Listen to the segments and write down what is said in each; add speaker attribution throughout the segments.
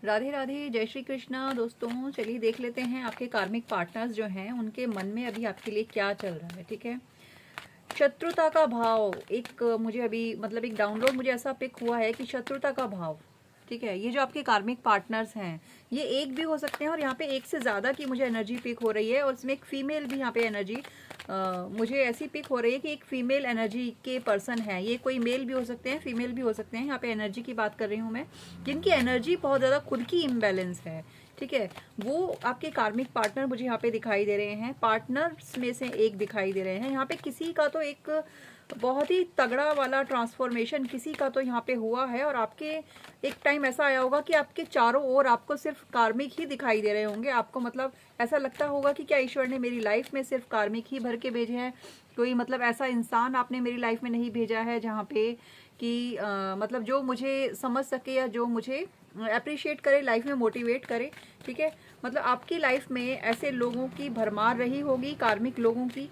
Speaker 1: राधे राधे, जय श्री कृष्णा। दोस्तों चलिए देख लेते हैं आपके कार्मिक पार्टनर्स जो हैं उनके मन में अभी आपके लिए क्या चल रहा है। ठीक है, शत्रुता का भाव एक मुझे अभी मतलब एक डाउनलोड मुझे ऐसा पिक हुआ है कि शत्रुता का भाव। ठीक है, ये जो आपके कार्मिक पार्टनर्स हैं ये एक भी हो सकते हैं और यहाँ पे एक से ज़्यादा की मुझे एनर्जी पिक हो रही है और इसमें एक फीमेल भी यहाँ पे एनर्जी मुझे ऐसी पिक हो रही है कि एक फीमेल एनर्जी के पर्सन है। ये कोई मेल भी हो सकते हैं, फीमेल भी हो सकते हैं। यहाँ पे एनर्जी की बात कर रही हूँ मैं, जिनकी एनर्जी बहुत ज़्यादा खुद की इम्बैलेंस है। ठीक है, वो आपके कार्मिक पार्टनर मुझे यहाँ पे दिखाई दे रहे हैं। पार्टनर्स में से एक दिखाई दे रहे हैं। यहाँ पे किसी का तो एक बहुत ही तगड़ा वाला ट्रांसफॉर्मेशन किसी का तो यहाँ पे हुआ है और आपके एक टाइम ऐसा आया होगा कि आपके चारों ओर आपको सिर्फ कार्मिक ही दिखाई दे रहे होंगे। आपको मतलब ऐसा लगता होगा कि क्या ईश्वर ने मेरी लाइफ में सिर्फ कार्मिक ही भर के भेजे हैं, कोई मतलब ऐसा इंसान आपने मेरी लाइफ में नहीं भेजा है जहाँ पे कि मतलब जो मुझे समझ सके या जो मुझे अप्रिशिएट करे, लाइफ में मोटिवेट करे। ठीक है, मतलब आपकी लाइफ में ऐसे लोगों की भरमार रही होगी, कार्मिक लोगों की,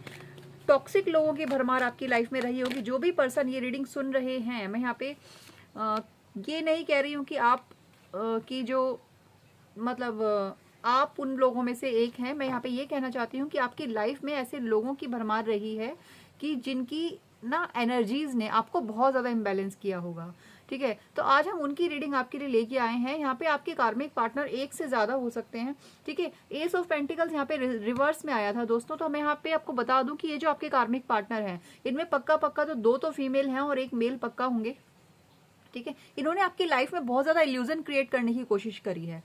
Speaker 1: टॉक्सिक लोगों की भरमार आपकी लाइफ में रही होगी। जो भी पर्सन ये रीडिंग सुन रहे हैं, मैं यहाँ पे ये नहीं कह रही हूँ कि आप की जो मतलब आप उन लोगों में से एक हैं। मैं यहाँ पे ये कहना चाहती हूँ कि आपकी लाइफ में ऐसे लोगों की भरमार रही है कि जिनकी ना एनर्जीज ने आपको बहुत ज़्यादा इम्बैलेंस किया होगा। ठीक है, तो आज हम उनकी रीडिंग आपके लिए लेके आए हैं। यहाँ पे आपके कार्मिक पार्टनर एक से ज़्यादा हो सकते हैं। ठीक है, एस ऑफ पेंटिकल्स यहाँ पे रिवर्स में आया था दोस्तों, तो मैं यहाँ पे आपको बता दूं कि ये जो आपके कार्मिक पार्टनर हैं इनमें पक्का पक्का तो दो तो फीमेल हैं और एक मेल पक्का होंगे। ठीक है, इन्होंने आपकी लाइफ में बहुत ज़्यादा इल्यूजन क्रिएट करने की कोशिश करी है।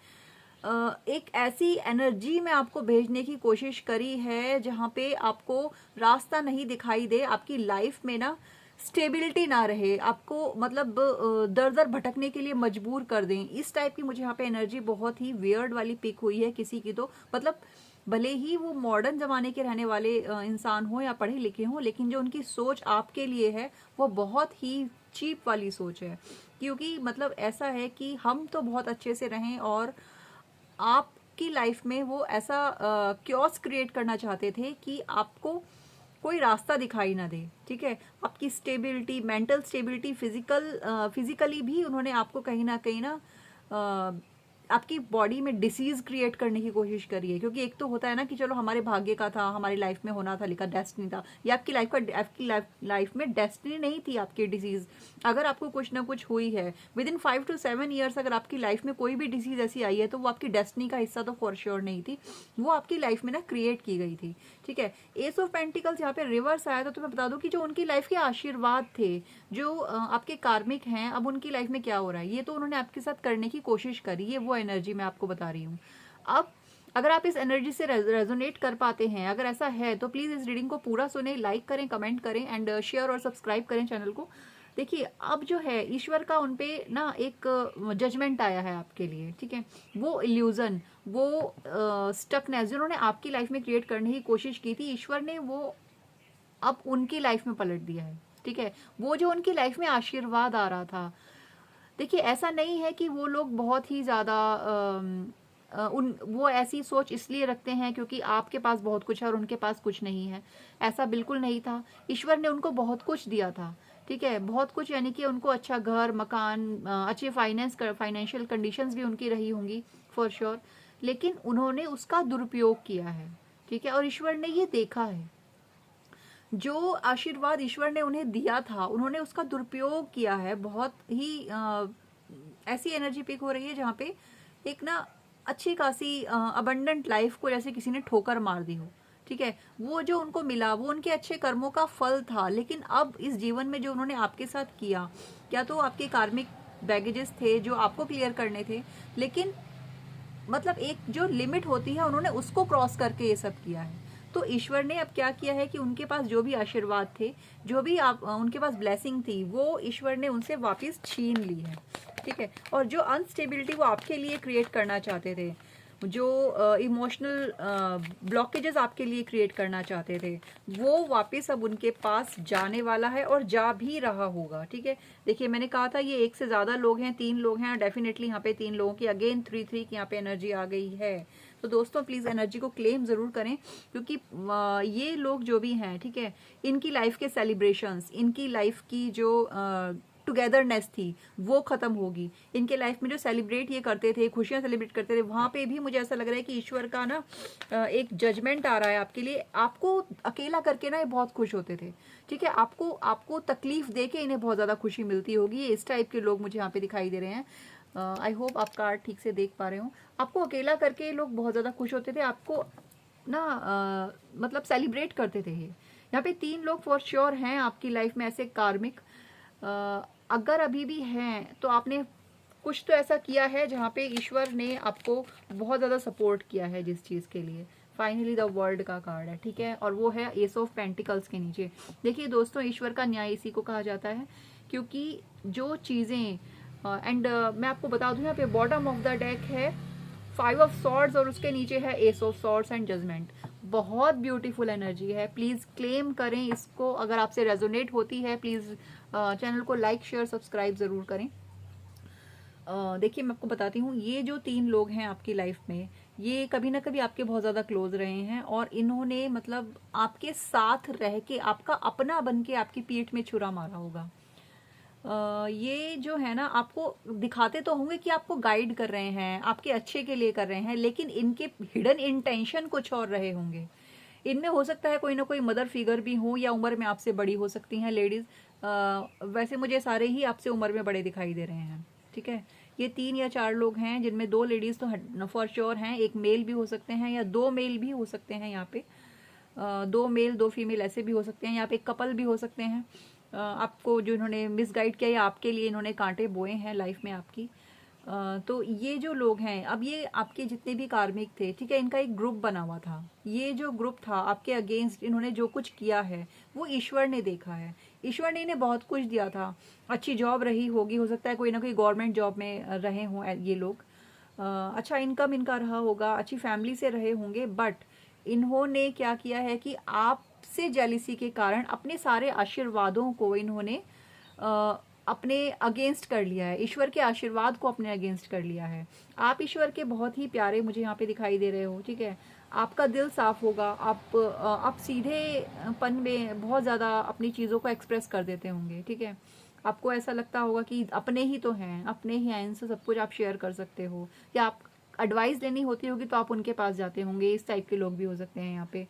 Speaker 1: एक ऐसी एनर्जी में आपको भेजने की कोशिश करी है जहाँ पे आपको रास्ता नहीं दिखाई दे, आपकी लाइफ में ना स्टेबिलिटी ना रहे, आपको मतलब दर दर भटकने के लिए मजबूर कर दें। इस टाइप की मुझे यहाँ पे एनर्जी बहुत ही वियर्ड वाली पिक हुई है किसी की। तो मतलब भले ही वो मॉडर्न जमाने के रहने वाले इंसान हो या पढ़े लिखे हो, लेकिन जो उनकी सोच आपके लिए है वो बहुत ही चीप वाली सोच है। क्योंकि मतलब ऐसा है कि हम तो बहुत अच्छे से रहें और आपकी लाइफ में वो ऐसा क्योस क्रिएट करना चाहते थे कि आपको कोई रास्ता दिखाई ना दे। ठीक है, आपकी स्टेबिलिटी, मेंटल स्टेबिलिटी, फिजिकली भी उन्होंने आपको कहीं ना आपकी बॉडी में डिसीज क्रिएट करने की कोशिश करी है। क्योंकि एक तो होता है ना कि चलो हमारे भाग्य का था, हमारी लाइफ में होना था, लिखा डेस्टिनी था। ये आपकी लाइफ में डेस्टिनी नहीं थी आपकी डिसीज। अगर आपको कुछ ना कुछ हुई है विद इन 5 to 7 ईयर्स, अगर आपकी लाइफ में कोई भी डिसीज ऐसी आई है तो वो आपकी डेस्टिनी का हिस्सा तो फॉर श्योर नहीं थी, वो आपकी लाइफ में ना क्रिएट की गई थी। ठीक है, एस ऑफ पेंटिकल्स यहाँ पे रिवर्स आया था, तो मैं बता दूं कि जो उनकी लाइफ के आशीर्वाद थे, जो आपके कार्मिक हैं, अब उनकी लाइफ में क्या हो रहा है ये तो उन्होंने आपके साथ करने की कोशिश करी है। वो एनर्जी मैं आपको बता रही हूँ। अब अगर आप इस एनर्जी से रेजोनेट कर पाते हैं, अगर ऐसा है तो प्लीज इस रीडिंग को पूरा सुने, लाइक करें, कमेंट करें एंड शेयर और सब्सक्राइब करें चैनल को। देखिए अब जो है ईश्वर का उनपे ना एक जजमेंट आया है आपके लिए। ठीक है, वो इल्यूजन, वो स्टकनेस जिन्होंने आपकी लाइफ में क्रिएट करने की कोशिश की थी, ईश्वर ने वो अब उनकी लाइफ में पलट दिया है। ठीक है, वो जो उनकी लाइफ में आशीर्वाद आ रहा था, देखिए ऐसा नहीं है कि वो लोग बहुत ही ज़्यादा उन वो ऐसी सोच इसलिए रखते हैं क्योंकि आपके पास बहुत कुछ है और उनके पास कुछ नहीं है। ऐसा बिल्कुल नहीं था। ईश्वर ने उनको बहुत कुछ दिया था। ठीक है, बहुत कुछ, यानी कि उनको अच्छा घर, मकान, अच्छे फाइनेंशियल कंडीशंस भी उनकी रही होंगी फॉर श्योर, लेकिन उन्होंने उसका दुरुपयोग किया है। ठीक है, और ईश्वर ने ये देखा है। जो आशीर्वाद ईश्वर ने उन्हें दिया था उन्होंने उसका दुरुपयोग किया है। बहुत ही ऐसी एनर्जी पिक हो रही है जहाँ पे एक ना अच्छी खासी अबंडेंट लाइफ को जैसे किसी ने ठोकर मार दी हो। ठीक है, वो जो उनको मिला वो उनके अच्छे कर्मों का फल था, लेकिन अब इस जीवन में जो उन्होंने आपके साथ किया, क्या तो आपके कार्मिक बैगेजेस थे जो आपको क्लियर करने थे, लेकिन मतलब एक जो लिमिट होती है उन्होंने उसको क्रॉस करके ये सब किया है। तो ईश्वर ने अब क्या किया है कि उनके पास जो भी आशीर्वाद थे, जो भी आप उनके पास ब्लेसिंग थी, वो ईश्वर ने उनसे वापस छीन ली है। ठीक है, और जो अनस्टेबिलिटी वो आपके लिए क्रिएट करना चाहते थे, जो इमोशनल ब्लॉकेजेस आपके लिए क्रिएट करना चाहते थे, वो वापस अब उनके पास जाने वाला है और जा भी रहा होगा। ठीक है, देखिए मैंने कहा था ये एक से ज़्यादा लोग हैं, 3 लोग हैं, और डेफिनेटली यहाँ पे 3 लोगों की अगेन 3 की यहाँ पे एनर्जी आ गई है। तो दोस्तों प्लीज़ एनर्जी को क्लेम ज़रूर करें, क्योंकि ये लोग जो भी हैं, ठीक है, इनकी लाइफ के सेलिब्रेशंस, इनकी लाइफ की जो टुगेदरनेस थी वो खत्म होगी इनके लाइफ में। जो सेलिब्रेट ये करते थे, खुशियां सेलिब्रेट करते थे, वहां पे भी मुझे ऐसा लग रहा है कि ईश्वर का ना एक जजमेंट आ रहा है आपके लिए। आपको अकेला करके ना ये बहुत खुश होते थे, ठीक है, आपको आपको तकलीफ दे के इन्हें बहुत ज्यादा खुशी मिलती होगी। इस टाइप के लोग मुझे यहाँ पे दिखाई दे रहे हैं। आई होप आप कार्ड ठीक से देख पा रहे हो। आपको अकेला करके लोग बहुत ज्यादा खुश होते थे, आपको ना मतलब सेलिब्रेट करते थे। ये यहाँ पे 3 लोग फॉर श्योर हैं आपकी लाइफ में ऐसे कार्मिक। अगर अभी भी हैं तो आपने कुछ तो ऐसा किया है जहाँ पे ईश्वर ने आपको बहुत ज़्यादा सपोर्ट किया है जिस चीज़ के लिए। फाइनली द वर्ल्ड का कार्ड है, ठीक है, और वो है एस ऑफ पेंटिकल्स के नीचे। देखिए दोस्तों, ईश्वर का न्याय इसी को कहा जाता है, क्योंकि जो चीज़ें एंड मैं आपको बता दूं यहाँ पे बॉटम ऑफ द डेक है 5 ऑफ सॉर्ड्स और उसके नीचे है ace of swords and judgment. बहुत ब्यूटीफुल एनर्जी है, प्लीज क्लेम करें इसको। अगर आपसे रेजोनेट होती है प्लीज चैनल को लाइक शेयर सब्सक्राइब जरूर करें। देखिए मैं आपको बताती हूँ, ये जो 3 लोग हैं आपकी लाइफ में, ये कभी ना कभी आपके बहुत ज्यादा क्लोज रहे हैं और इन्होंने मतलब आपके साथ रह के आपका अपना बन के आपकी पीठ में छुरा मारा होगा। ये जो है ना आपको दिखाते तो होंगे कि आपको गाइड कर रहे हैं, आपके अच्छे के लिए कर रहे हैं, लेकिन इनके हिडन इंटेंशन कुछ और रहे होंगे। इनमें हो सकता है कोई ना कोई मदर फिगर भी हो या उम्र में आपसे बड़ी हो सकती हैं लेडीज। वैसे मुझे सारे ही आपसे उम्र में बड़े दिखाई दे रहे हैं, ठीक है। ये 3 या 4 लोग हैं जिनमें 2 लेडीज तो फॉर श्योर हैं, एक मेल भी हो सकते हैं या 2 मेल भी हो सकते हैं। यहाँ पे 2 मेल 2 फीमेल ऐसे भी हो सकते हैं। यहाँ पे एक कपल भी हो सकते हैं। आपको जो इन्होंने मिसगाइड किया या आपके लिए इन्होंने कांटे बोए हैं लाइफ में आपकी। तो ये जो लोग हैं, अब ये आपके जितने भी कार्मिक थे, ठीक है, इनका एक ग्रुप बना हुआ था। ये जो ग्रुप था आपके अगेंस्ट, इन्होंने जो कुछ किया है वो ईश्वर ने देखा है। ईश्वर ने इन्हें बहुत कुछ दिया था, अच्छी जॉब रही होगी, हो सकता है कोई ना कोई गवर्नमेंट जॉब में रहे हों ये लोग, अच्छा इनकम इनका रहा होगा, अच्छी फैमिली से रहे होंगे। बट इन्होंने क्या किया है कि आपसे जेलिसी के कारण अपने सारे आशीर्वादों को इन्होंने अपने अगेंस्ट कर लिया है, ईश्वर के आशीर्वाद को अपने अगेंस्ट कर लिया है। आप ईश्वर के बहुत ही प्यारे मुझे यहाँ पे दिखाई दे रहे हो, ठीक है। आपका दिल साफ होगा, आप सीधेपन में बहुत ज़्यादा अपनी चीज़ों को एक्सप्रेस कर देते होंगे, ठीक है। आपको ऐसा लगता होगा कि अपने ही तो हैं, अपने ही हैं, इनसे सब कुछ आप शेयर कर सकते हो, या आप एडवाइस लेनी होती होगी तो आप उनके पास जाते होंगे। इस टाइप के लोग भी हो सकते हैं यहाँ पे।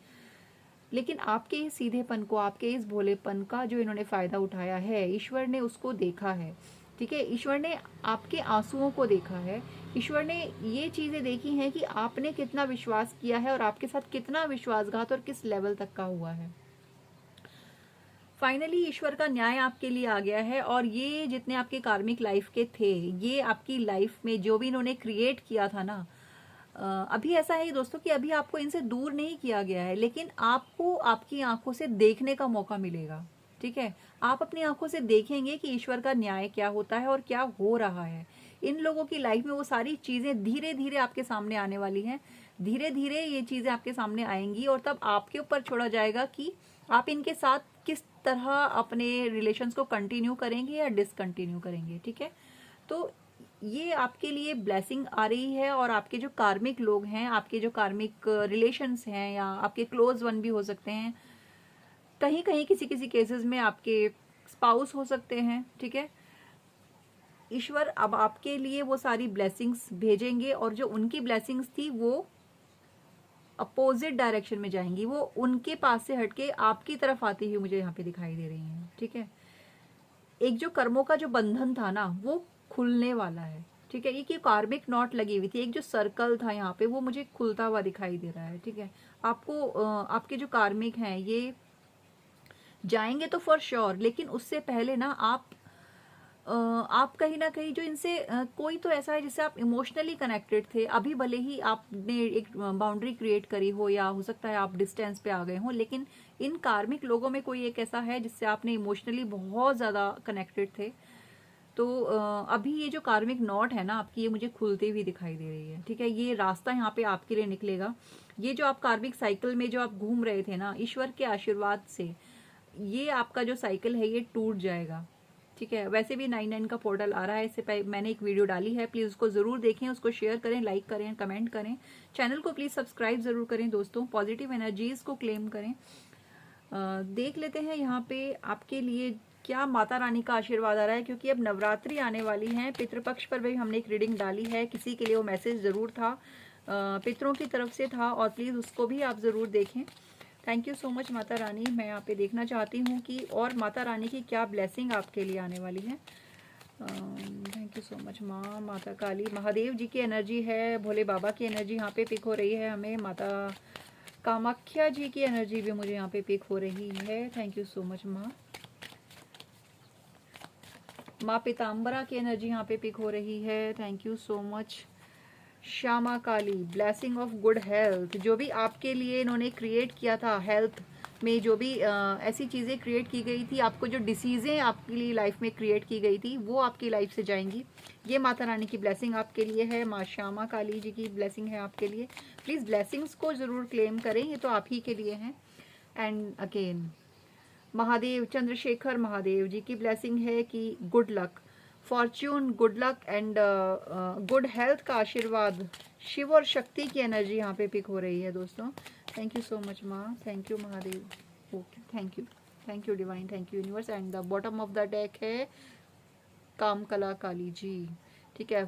Speaker 1: लेकिन आपके इस सीधेपन को, आपके इस भोलेपन का जो इन्होंने फायदा उठाया है, ईश्वर ने उसको देखा है, ठीक है। ईश्वर ने आपके आंसुओं को देखा है। ईश्वर ने ये चीजें देखी हैं कि आपने कितना विश्वास किया है और आपके साथ कितना विश्वासघात और किस लेवल तक का हुआ है। फाइनली ईश्वर का न्याय आपके लिए आ गया है। और ये जितने आपके कार्मिक लाइफ के थे, ये आपकी लाइफ में जो भी इन्होंने क्रिएट किया था ना, अभी ऐसा है दोस्तों कि अभी आपको इनसे दूर नहीं किया गया है, लेकिन आपको आपकी आंखों से देखने का मौका मिलेगा, ठीक है। आप अपनी आंखों से देखेंगे कि ईश्वर का न्याय क्या होता है और क्या हो रहा है। इन लोगों की लाइफ में वो सारी चीजें धीरे धीरे आपके सामने आने वाली हैं। धीरे धीरे ये चीजें आपके सामने आएंगी और तब आपके ऊपर छोड़ा जाएगा कि आप इनके साथ किस तरह अपने रिलेशंस को कंटिन्यू करेंगे या डिसकंटिन्यू करेंगे, ठीक है। तो ये आपके लिए ब्लेसिंग आ रही है। और आपके जो कार्मिक लोग हैं, आपके जो कार्मिक रिलेशंस हैं, या आपके क्लोज वन भी हो सकते हैं, कहीं कहीं किसी किसी केसेस में आपके स्पाउस हो सकते हैं, ठीक है। ईश्वर अब आपके लिए वो सारी ब्लेसिंग्स भेजेंगे और जो उनकी ब्लेसिंग्स थी वो अपोजिट डायरेक्शन में जाएंगी, वो उनके पास से हटके आपकी तरफ आती हुई मुझे यहाँ पे दिखाई दे रही हैं, ठीक है। एक जो कर्मों का जो बंधन था ना, वो खुलने वाला है, ठीक है। एक ये कार्मिक नॉट लगी हुई थी, एक जो सर्कल था यहाँ पे, वो मुझे खुलता हुआ दिखाई दे रहा है, ठीक है। आपको आपके जो कार्मिक हैं ये जाएंगे तो फॉर श्योर, लेकिन उससे पहले ना आप कहीं ना कहीं जो इनसे कोई तो ऐसा है जिससे आप इमोशनली कनेक्टेड थे, अभी भले ही आपने एक बाउंड्री क्रिएट करी हो या हो सकता है आप डिस्टेंस पे आ गए हो, लेकिन इन कार्मिक लोगों में कोई एक ऐसा है जिससे आपने इमोशनली बहुत ज्यादा कनेक्टेड थे। तो अभी ये जो कार्मिक नॉट है ना आपकी, ये मुझे खुलती हुई दिखाई दे रही है, ठीक है। ये रास्ता यहाँ पे आपके लिए निकलेगा। ये जो आप कार्मिक साइकिल में जो आप घूम रहे थे ना, ईश्वर के आशीर्वाद से ये आपका जो साइकिल है ये टूट जाएगा, ठीक है। वैसे भी 99 का पोर्टल आ रहा है, इससे पहले मैंने एक वीडियो डाली है, प्लीज उसको जरूर देखें, उसको शेयर करें, लाइक करें, कमेंट करें, चैनल को प्लीज सब्सक्राइब जरूर करें दोस्तों, पॉजिटिव एनर्जीज को क्लेम करें। देख लेते हैं यहाँ पे आपके लिए क्या माता रानी का आशीर्वाद आ रहा है, क्योंकि अब नवरात्रि आने वाली हैं। पितृपक्ष पर भी हमने एक रीडिंग डाली है, किसी के लिए वो मैसेज ज़रूर था, पितरों की तरफ से था, और प्लीज़ उसको भी आप ज़रूर देखें। Thank you so much Mata Rani. मैं यहाँ पे देखना चाहती हूँ कि और माता रानी की क्या ब्लेसिंग आपके लिए आने वाली है। थैंक यू सो मच माँ। माता काली, महादेव जी की एनर्जी है, भोले बाबा की एनर्जी यहाँ पे पिक हो रही है हमें, माता कामाख्या जी की एनर्जी भी मुझे यहाँ पे पिक हो रही है। थैंक यू सो मच माँ। माँ पीताम्बरा की एनर्जी यहाँ पे पिक हो रही है। Thank you so much. Shyama Kali, blessing of good health, जो भी आपके लिए इन्होंने क्रिएट किया था, हेल्थ में जो भी ऐसी चीज़ें क्रिएट की गई थी, आपको जो डिसीज़ें आपके लिए लाइफ में क्रिएट की गई थी, वो आपकी लाइफ से जाएंगी। ये माता रानी की ब्लेसिंग आपके लिए है, माँ श्यामा काली जी की ब्लेसिंग है आपके लिए। प्लीज़ ब्लेसिंग्स को ज़रूर क्लेम करें, ये तो आप ही के लिए हैं। एंड अगेन महादेव, चंद्रशेखर महादेव जी की ब्लेसिंग है कि good luck, Fortune, good luck and good health का आशीर्वाद, शिव और शक्ति की एनर्जी यहाँ पे पिक हो रही है दोस्तों। थैंक यू सो मच माँ, thank you Mahadev. Okay, thank you divine, thank you universe. And the bottom of the deck है कामकला काली जी। ठीक है,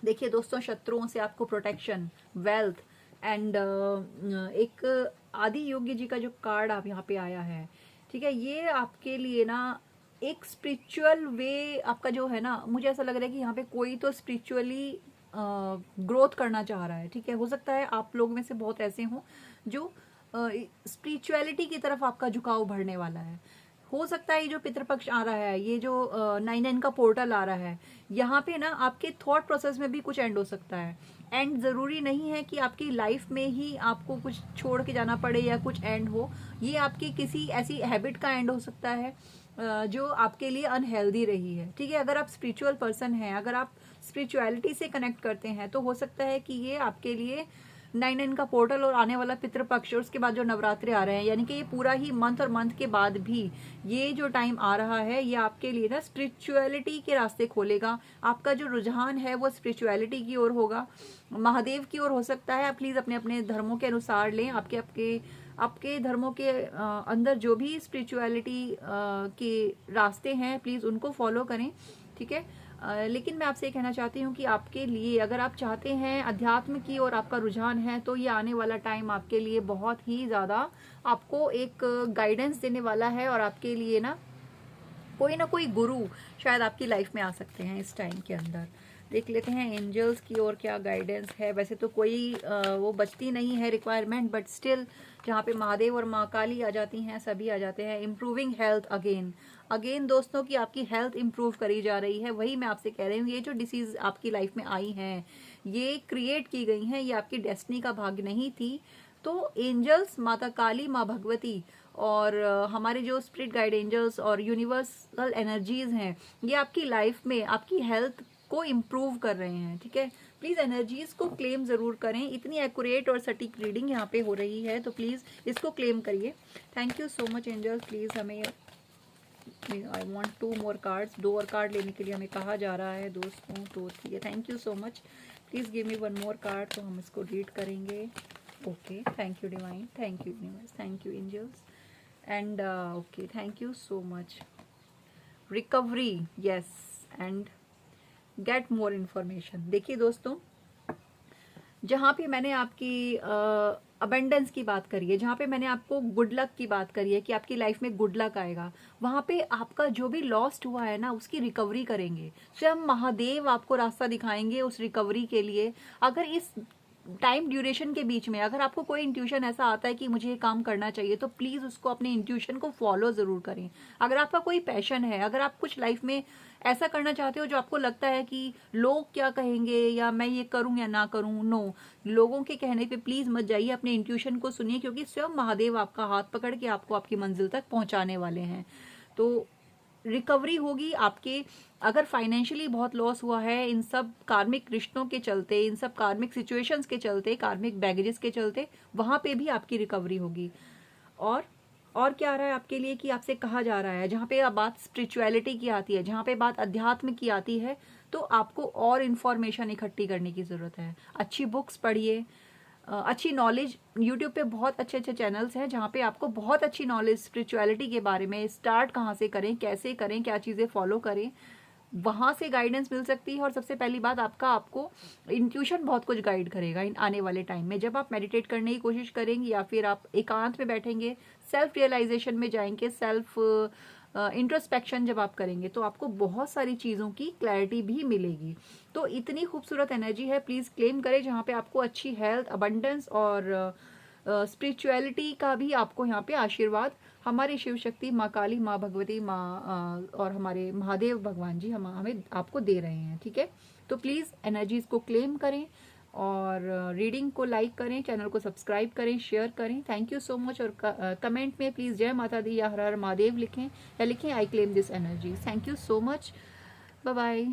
Speaker 1: देखिए दोस्तों, शत्रुओं से आपको प्रोटेक्शन, वेल्थ एंड एक आदि योग्य जी का जो कार्ड आप यहाँ पे आया है, ठीक है, ये आपके लिए ना एक स्पिरिचुअल वे आपका जो है ना, मुझे ऐसा लग रहा है कि यहाँ पे कोई तो स्पिरिचुअली ग्रोथ करना चाह रहा है। ठीक है, हो सकता है आप लोग में से बहुत ऐसे हों जो स्पिरिचुअलिटी की तरफ आपका झुकाव बढ़ने वाला है। हो सकता है ये जो पितृपक्ष आ रहा है, ये जो 9/9 का पोर्टल आ रहा है, यहाँ पे ना आपके थॉट प्रोसेस में भी कुछ एंड हो सकता है। एंड ज़रूरी नहीं है कि आपकी लाइफ में ही आपको कुछ छोड़ के जाना पड़े या कुछ एंड हो, ये आपकी किसी ऐसी हैबिट का एंड हो सकता है जो आपके लिए अनहेल्दी रही है। ठीक है, अगर आप स्पिरिचुअल पर्सन हैं, अगर आप स्पिरिचुअलिटी से कनेक्ट करते हैं, तो हो सकता है कि ये आपके लिए 9/9 का पोर्टल और आने वाला पितृपक्ष और उसके बाद जो नवरात्रि आ रहे हैं, यानी कि ये पूरा ही मंथ और मंथ के बाद भी ये जो टाइम आ रहा है, ये आपके लिए ना स्पिरिचुअलिटी के रास्ते खोलेगा। आपका जो रुझान है वो स्पिरिचुअलिटी की ओर होगा, महादेव की ओर हो सकता है। आप प्लीज़ अपने अपने धर्मों के अनुसार लें, आपके आपके आपके धर्मों के अंदर जो भी स्पिरिचुअलिटी के रास्ते हैं, प्लीज़ उनको फॉलो करें। ठीक है, लेकिन मैं आपसे कहना चाहती हूँ कि आपके लिए, अगर आप चाहते हैं अध्यात्म की और आपका रुझान है, तो ये आने वाला टाइम आपके लिए बहुत ही ज़्यादा आपको एक गाइडेंस देने वाला है, और आपके लिए ना कोई गुरु शायद आपकी लाइफ में आ सकते हैं इस टाइम के अंदर। देख लेते हैं एंजल्स की ओर क्या गाइडेंस है। वैसे तो कोई वो बचती नहीं है रिक्वायरमेंट, बट स्टिल जहाँ पे महादेव और माँ काली आ जाती हैं, सभी आ जाते हैं। इम्प्रूविंग हेल्थ, अगेन दोस्तों की आपकी हेल्थ इंप्रूव करी जा रही है। वही मैं आपसे कह रही हूँ, ये जो डिसीज आपकी लाइफ में आई हैं, ये क्रिएट की गई हैं, ये आपकी डेस्टिनी का भाग्य नहीं थी। तो एंजल्स, माता काली, माँ भगवती और हमारे जो स्पिरिट गाइड एंजल्स और यूनिवर्सल एनर्जीज हैं, ये आपकी लाइफ में आपकी हेल्थ को इम्प्रूव कर रहे हैं। ठीक है, प्लीज़ एनर्जीज को क्लेम ज़रूर करें। इतनी एक्यूरेट और सटीक रीडिंग यहाँ पे हो रही है, तो प्लीज़ इसको क्लेम करिए। Thank you so much angels. Please हमें, आई वॉन्ट 2 more कार्ड्स, 2 और कार्ड लेने के लिए हमें कहा जा रहा है दोस्तों, तो ठीक है, thank you so much. Please give me 1 more card, तो हम इसको रीड करेंगे। Okay, thank you divine, thank you universe, thank you angels and okay, thank you so much. Recovery, yes, and get more information. देखिए दोस्तों, जहाँ पे मैंने आपकी अबेंडेंस की बात करी है, जहाँ पे मैंने आपको गुड लक की बात करी है कि आपकी लाइफ में गुड लक आएगा, वहाँ पे आपका जो भी लॉस्ट हुआ है ना, उसकी रिकवरी करेंगे। स्वयं महादेव आपको रास्ता दिखाएंगे उस रिकवरी के लिए। अगर इस टाइम ड्यूरेशन के बीच में अगर आपको कोई इंट्यूशन ऐसा आता है कि मुझे ये काम करना चाहिए, तो प्लीज़ उसको, अपने इंट्यूशन को फॉलो ज़रूर करें। अगर आपका कोई पैशन है, अगर आप कुछ लाइफ में ऐसा करना चाहते हो जो आपको लगता है कि लोग क्या कहेंगे, या मैं ये करूं या ना करूं, नो, लोगों के कहने पे प्लीज़ मत जाइए, अपने इंट्यूशन को सुनिए, क्योंकि स्वयं महादेव आपका हाथ पकड़ के आपको आपकी मंजिल तक पहुंचाने वाले हैं। तो रिकवरी होगी आपके। अगर फाइनेंशियली बहुत लॉस हुआ है इन सब कार्मिक रिश्तों के चलते, इन सब कार्मिक सिचुएशंस के चलते, कार्मिक बैगेजेस के चलते, वहाँ पे भी आपकी रिकवरी होगी। और क्या आ रहा है आपके लिए कि आपसे कहा जा रहा है, जहाँ पे बात स्पिरिचुअलिटी की आती है, जहाँ पे बात अध्यात्म की आती है, तो आपको और इन्फॉर्मेशन इकट्ठी करने की ज़रूरत है। अच्छी बुक्स पढ़िए, अच्छी नॉलेज। यूट्यूब पे बहुत अच्छे अच्छे चैनल्स हैं जहाँ पे आपको बहुत अच्छी नॉलेज स्पिरिचुअलिटी के बारे में, स्टार्ट कहाँ से करें, कैसे करें, क्या चीज़ें फॉलो करें, वहाँ से गाइडेंस मिल सकती है। और सबसे पहली बात, आपको इंट्यूशन बहुत कुछ गाइड करेगा इन आने वाले टाइम में। जब आप मेडिटेट करने की कोशिश करेंगे या फिर आप एकांत में बैठेंगे, सेल्फ रियलाइजेशन में जाएंगे, सेल्फ इंट्रोस्पेक्शन जब आप करेंगे, तो आपको बहुत सारी चीज़ों की क्लैरिटी भी मिलेगी। तो इतनी खूबसूरत एनर्जी है, प्लीज़ क्लेम करें, जहाँ पे आपको अच्छी हेल्थ, अबंडेंस और स्पिरिचुअलिटी का भी आपको यहाँ पे आशीर्वाद हमारी शिव शक्ति, माँ काली, माँ भगवती, माँ और हमारे महादेव भगवान जी हमें आपको दे रहे हैं। ठीक है, तो प्लीज़ एनर्जीज को क्लेम करें और रीडिंग को लाइक करें, चैनल को सब्सक्राइब करें, शेयर करें। Thank you so much. और कमेंट में प्लीज़ जय माता दी या हर हर महादेव लिखें, या लिखें I claim this energy. Thank you so much. Bye bye.